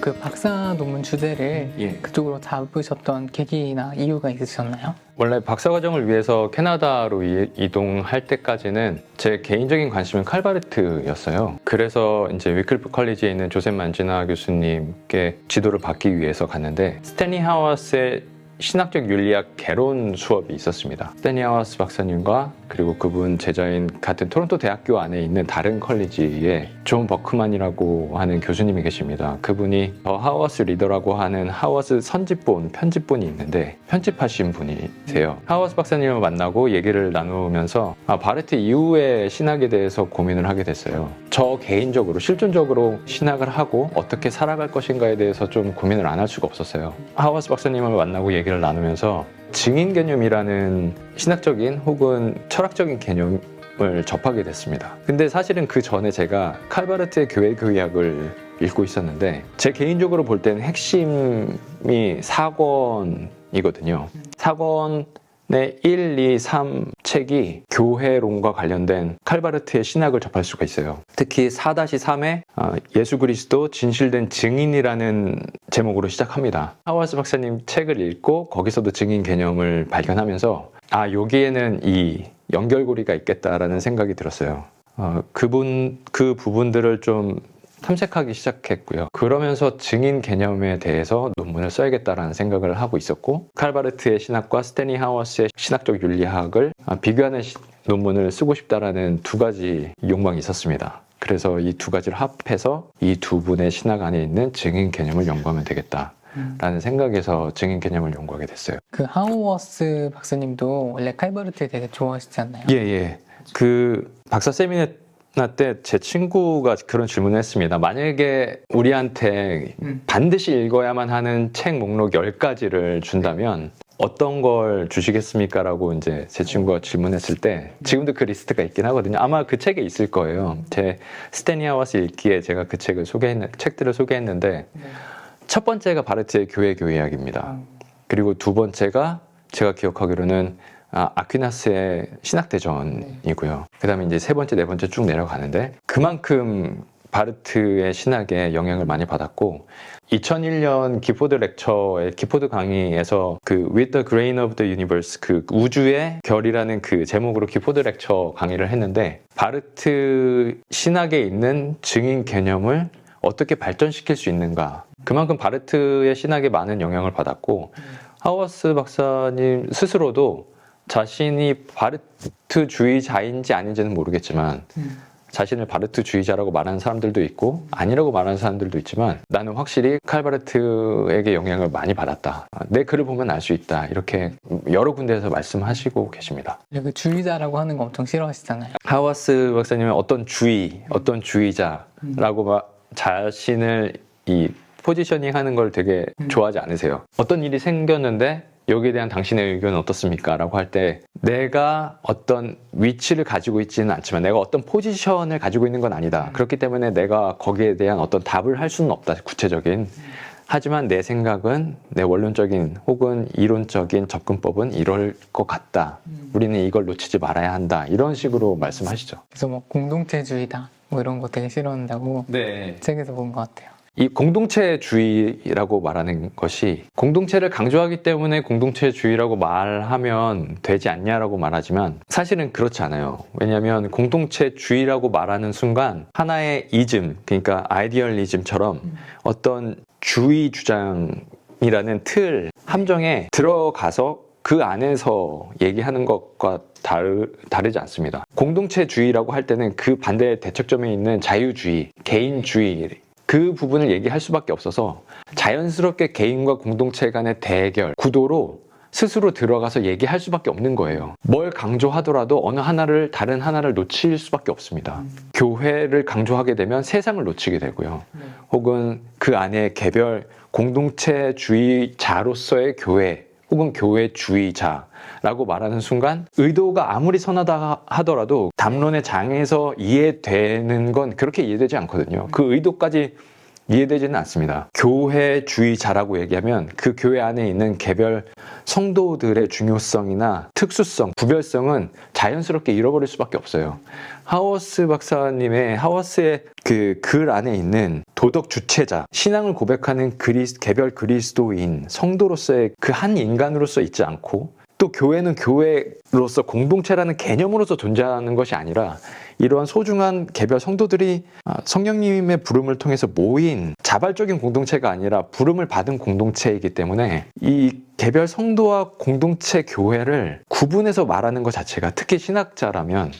그 박사 논문 주제를 예. 그쪽으로 잡으셨던 계기나 이유가 있으셨나요? 원래 박사과정을 위해서 캐나다로 이동할 때까지는 제 개인적인 관심은 칼바르트였어요. 그래서 이제 위클프 컬리지에 있는 조셉 만지나 교수님께 지도를 받기 위해서 갔는데 스탠리 하워스의 신학적 윤리학 개론 수업이 있었습니다. 스탠리 하워스 박사님과 그리고 그분 제자인 같은 토론토 대학교 안에 있는 다른 컬리지에 존 버크만이라고 하는 교수님이 계십니다. 그분이 더 하워스 리더라고 하는 하워스 선집본, 편집본이 있는데 편집하신 분이세요. 하워스 박사님을 만나고 얘기를 나누면서 바르트 이후의 신학에 대해서 고민을 하게 됐어요. 저 개인적으로 실존적으로 신학을 하고 어떻게 살아갈 것인가에 대해서 좀 고민을 안 할 수가 없었어요. 하워스 박사님을 만나고 얘기를 나누면서 증인 개념이라는 신학적인 혹은 철학적인 개념을 접하게 됐습니다. 근데 사실은 그 전에 제가 칼바르트의 교회 교리학을 읽고 있었는데 제 개인적으로 볼 때는 핵심이 4권이거든요. 4권의 1, 2, 3 책이 교회론과 관련된 칼바르트의 신학을 접할 수가 있어요. 특히 4-3에 예수 그리스도 진실된 증인이라는 제목으로 시작합니다. 하워스 박사님 책을 읽고 거기서도 증인 개념을 발견하면서 여기에는 이 연결고리가 있겠다라는 생각이 들었어요. 그 부분들을 좀 탐색하기 시작했고요. 그러면서 증인 개념에 대해서 논문을 써야겠다라는 생각을 하고 있었고 칼바르트의 신학과 스탠리 하워스의 신학적 윤리학을 비교하는 논문을 쓰고 싶다라는 두 가지 욕망이 있었습니다. 그래서 이 두 가지를 합해서 이 두 분의 신학 안에 있는 증인 개념을 연구하면 되겠다라는 생각에서 증인 개념을 연구하게 됐어요. 그 하워스 박사님도 원래 칼바르트 되게 좋아하시지 않나요? 예. 그 박사 세미나 때 제 친구가 그런 질문을 했습니다. 만약에 우리한테 반드시 읽어야만 하는 책 목록 10가지를 준다면 어떤 걸 주시겠습니까? 라고 이제 제 친구가 질문했을 때 지금도 그 리스트가 있긴 하거든요. 아마 그 책에 있을 거예요. 제 스탠리 하워스 읽기에 제가 그 책들을 소개했는데 첫 번째가 바르트의 교회 교리학입니다. 그리고 두 번째가 제가 기억하기로는 아퀴나스의 신학대전이고요. 그 다음에 이제 세 번째, 네 번째 쭉 내려가는데 그만큼 바르트의 신학에 영향을 많이 받았고 2001년 기포드 렉처의 기포드 강의에서 그 With the Grain of the Universe 그 우주의 결이라는 그 제목으로 기포드 렉처 강의를 했는데 바르트 신학에 있는 증인 개념을 어떻게 발전시킬 수 있는가 그만큼 바르트의 신학에 많은 영향을 받았고 하워스 박사님 스스로도 자신이 바르트주의자인지 아닌지는 모르겠지만 자신을 바르트주의자라고 말하는 사람들도 있고 아니라고 말하는 사람들도 있지만 나는 확실히 칼바르트에게 영향을 많이 받았다. 내 글을 보면 알 수 있다. 이렇게 여러 군데에서 말씀하시고 계십니다. 그 주의자라고 하는 거 엄청 싫어하시잖아요. 하워스 박사님은 어떤 주의자라고 자신을 이 포지셔닝 하는 걸 되게 좋아하지 않으세요. 어떤 일이 생겼는데 여기에 대한 당신의 의견은 어떻습니까? 라고 할 때 내가 어떤 위치를 가지고 있지는 않지만 내가 어떤 포지션을 가지고 있는 건 아니다. 그렇기 때문에 내가 거기에 대한 어떤 답을 할 수는 없다. 구체적인. 하지만 내 생각은 내 원론적인 혹은 이론적인 접근법은 이럴 것 같다. 우리는 이걸 놓치지 말아야 한다. 이런 식으로 말씀하시죠. 그래서 뭐 공동체주의다 뭐 이런 거 되게 싫어한다고 책에서 본 것 같아요. 이 공동체주의라고 말하는 것이 공동체를 강조하기 때문에 공동체주의라고 말하면 되지 않냐라고 말하지만 사실은 그렇지 않아요. 왜냐하면 공동체주의라고 말하는 순간 하나의 이즘, 그러니까 아이디얼리즘처럼 어떤 주의 주장이라는 틀, 함정에 들어가서 그 안에서 얘기하는 것과 다르지 않습니다. 공동체주의라고 할 때는 그 반대 대척점에 있는 자유주의, 개인주의 그 부분을 얘기할 수밖에 없어서 자연스럽게 개인과 공동체 간의 대결 구도로 스스로 들어가서 얘기할 수밖에 없는 거예요. 뭘 강조하더라도 어느 하나를 다른 하나를 놓칠 수밖에 없습니다. 교회를 강조하게 되면 세상을 놓치게 되고요. 혹은 그 안에 개별 공동체주의자로서의 교회 혹은 교회주의자라고 말하는 순간 의도가 아무리 선하다 하더라도 담론의 장에서 이해되는 건 그렇게 이해되지 않거든요. 그 의도까지 이해되지는 않습니다. 교회주의자라고 얘기하면 그 교회 안에 있는 개별 성도들의 중요성이나 특수성, 구별성은 자연스럽게 잃어버릴 수밖에 없어요. 하워스의 그 글 안에 있는 도덕 주체자, 신앙을 고백하는 개별 그리스도인, 성도로서의 그 한 인간으로서 있지 않고, 또 교회는 교회로서 공동체라는 개념으로서 존재하는 것이 아니라 이러한 소중한 개별 성도들이 성령님의 부름을 통해서 모인 자발적인 공동체가 아니라 부름을 받은 공동체이기 때문에 이 개별 성도와 공동체 교회를 구분해서 말하는 것 자체가, 특히 신학자라면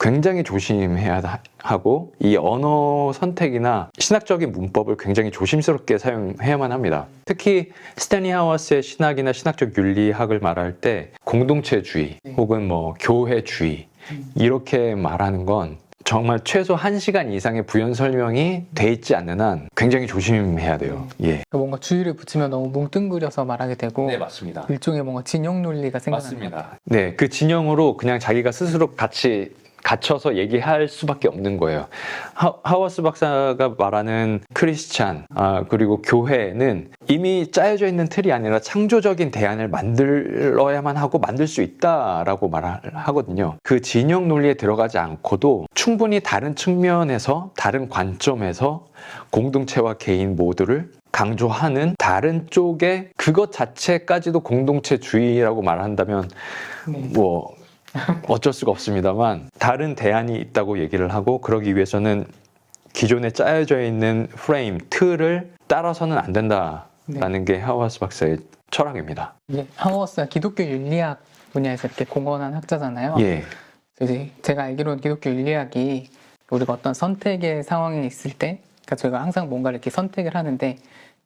굉장히 조심해야 하고, 이 언어 선택이나 신학적인 문법을 굉장히 조심스럽게 사용해야만 합니다. 특히 스탠리 하워스의 신학이나 신학적 윤리학을 말할 때 공동체주의 혹은 뭐 교회주의 이렇게 말하는 건 정말 최소 1시간 이상의 부연 설명이 돼 있지 않는 한 굉장히 조심해야 돼요. 예. 뭔가 주의를 붙이면 너무 뭉뚱그려서 말하게 되고, 네, 맞습니다. 일종의 뭔가 진영 논리가 생겨나는 맞습니다. 네, 그 진영으로 그냥 자기가 스스로 같이 갇혀서 얘기할 수밖에 없는 거예요. 하워스 박사가 말하는 크리스찬, 그리고 교회는 이미 짜여져 있는 틀이 아니라 창조적인 대안을 만들어야만 하고 만들 수 있다라고 말하거든요. 그 진영 논리에 들어가지 않고도 충분히 다른 측면에서, 다른 관점에서 공동체와 개인 모두를 강조하는 다른 쪽의 그것 자체까지도 공동체주의라고 말한다면 뭐 어쩔 수가 없습니다만 다른 대안이 있다고 얘기를 하고, 그러기 위해서는 기존에 짜여져 있는 프레임, 틀을 따라서는 안 된다라는 게 하워스 박사의 철학입니다. 하워스가 기독교 윤리학 분야에서 이렇게 공헌한 학자잖아요. 예. 이제 제가 알기로는 기독교 윤리학이 우리가 어떤 선택의 상황에 있을 때, 그러니까 저희가 항상 뭔가를 이렇게 선택을 하는데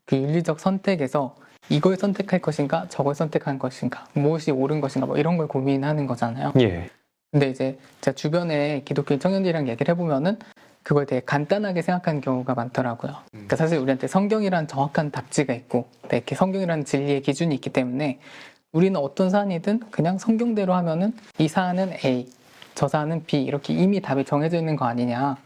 그 윤리적 선택에서 이걸 선택할 것인가, 저걸 선택할 것인가, 무엇이 옳은 것인가, 뭐 이런 걸 고민하는 거잖아요. 예. 근데 이제 제가 주변에 기독교 청년들이랑 얘기를 해보면은 그걸 되게 간단하게 생각하는 경우가 많더라고요. 그러니까 사실 우리한테 성경이란 정확한 답지가 있고, 이렇게 성경이라는 진리의 기준이 있기 때문에 우리는 어떤 사안이든 그냥 성경대로 하면은 이 사안은 A, 저 사안은 B, 이렇게 이미 답이 정해져 있는 거 아니냐,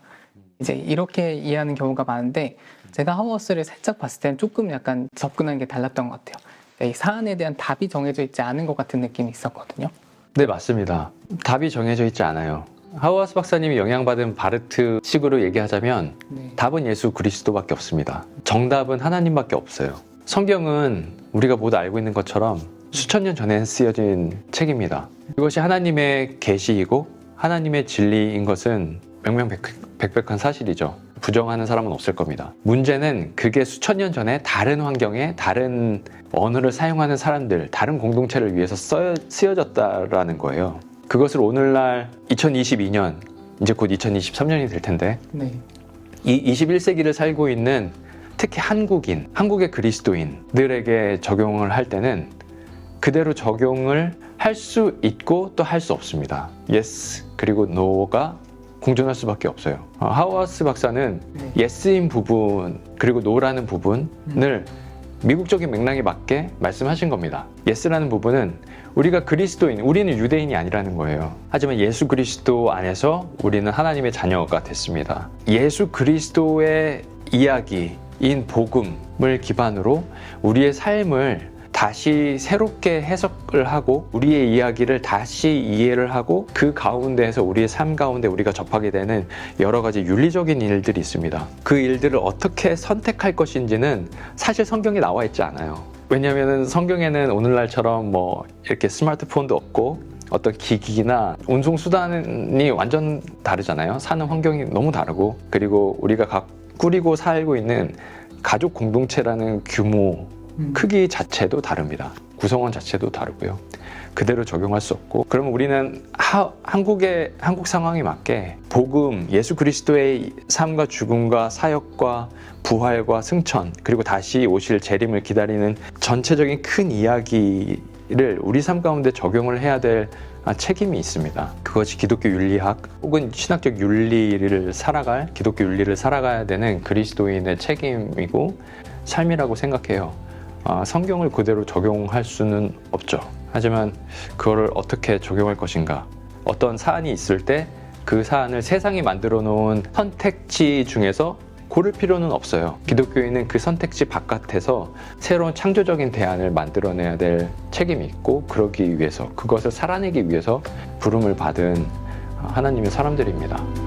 이제 이렇게 이해하는 경우가 많은데, 제가 하워스를 살짝 봤을 때는 조금 약간 접근하는 게 달랐던 것 같아요. 이 사안에 대한 답이 정해져 있지 않은 것 같은 느낌이 있었거든요. 네, 맞습니다. 답이 정해져 있지 않아요. 하워스 박사님이 영향받은 바르트식으로 얘기하자면 답은 예수 그리스도밖에 없습니다. 정답은 하나님밖에 없어요. 성경은 우리가 모두 알고 있는 것처럼 수천 년 전에 쓰여진 책입니다. 이것이 하나님의 계시이고 하나님의 진리인 것은 명명백백한 사실이죠. 부정하는 사람은 없을 겁니다. 문제는 그게 수천 년 전에 다른 환경에 다른 언어를 사용하는 사람들, 다른 공동체를 위해서 쓰여졌다라는 거예요. 그것을 오늘날 2022년, 이제 곧 2023년이 될 텐데 이 21세기를 살고 있는 특히 한국의 그리스도인들에게 적용을 할 때는 그대로 적용을 할 수 있고 또 할 수 없습니다. yes 그리고 no가 공존할 수밖에 없어요. 하워스 박사는 yes인 부분 그리고 no라는 부분을 미국적인 맥락에 맞게 말씀하신 겁니다. yes라는 부분은 우리가 그리스도인, 우리는 유대인이 아니라는 거예요. 하지만 예수 그리스도 안에서 우리는 하나님의 자녀가 됐습니다. 예수 그리스도의 이야기인 복음을 기반으로 우리의 삶을 다시 새롭게 해석을 하고 우리의 이야기를 다시 이해를 하고 그 가운데에서 우리의 삶 가운데 우리가 접하게 되는 여러 가지 윤리적인 일들이 있습니다. 그 일들을 어떻게 선택할 것인지는 사실 성경에 나와 있지 않아요. 왜냐하면 성경에는 오늘날처럼 뭐 이렇게 스마트폰도 없고 어떤 기기나 운송 수단이 완전 다르잖아요. 사는 환경이 너무 다르고, 그리고 우리가 꾸리고 살고 있는 가족 공동체라는 규모 크기 자체도 다릅니다. 구성원 자체도 다르고요. 그대로 적용할 수 없고, 그러면 우리는 한국 상황에 맞게 복음, 예수 그리스도의 삶과 죽음과 사역과 부활과 승천, 그리고 다시 오실 재림을 기다리는 전체적인 큰 이야기를 우리 삶 가운데 적용을 해야 될 책임이 있습니다. 그것이 기독교 윤리학 혹은 신학적 윤리를 살아갈, 기독교 윤리를 살아가야 되는 그리스도인의 책임이고 삶이라고 생각해요. 성경을 그대로 적용할 수는 없죠. 하지만 그거를 어떻게 적용할 것인가, 어떤 사안이 있을 때 그 사안을 세상이 만들어 놓은 선택지 중에서 고를 필요는 없어요. 기독교인은 그 선택지 바깥에서 새로운 창조적인 대안을 만들어내야 될 책임이 있고, 그러기 위해서, 그것을 살아내기 위해서 부름을 받은 하나님의 사람들입니다.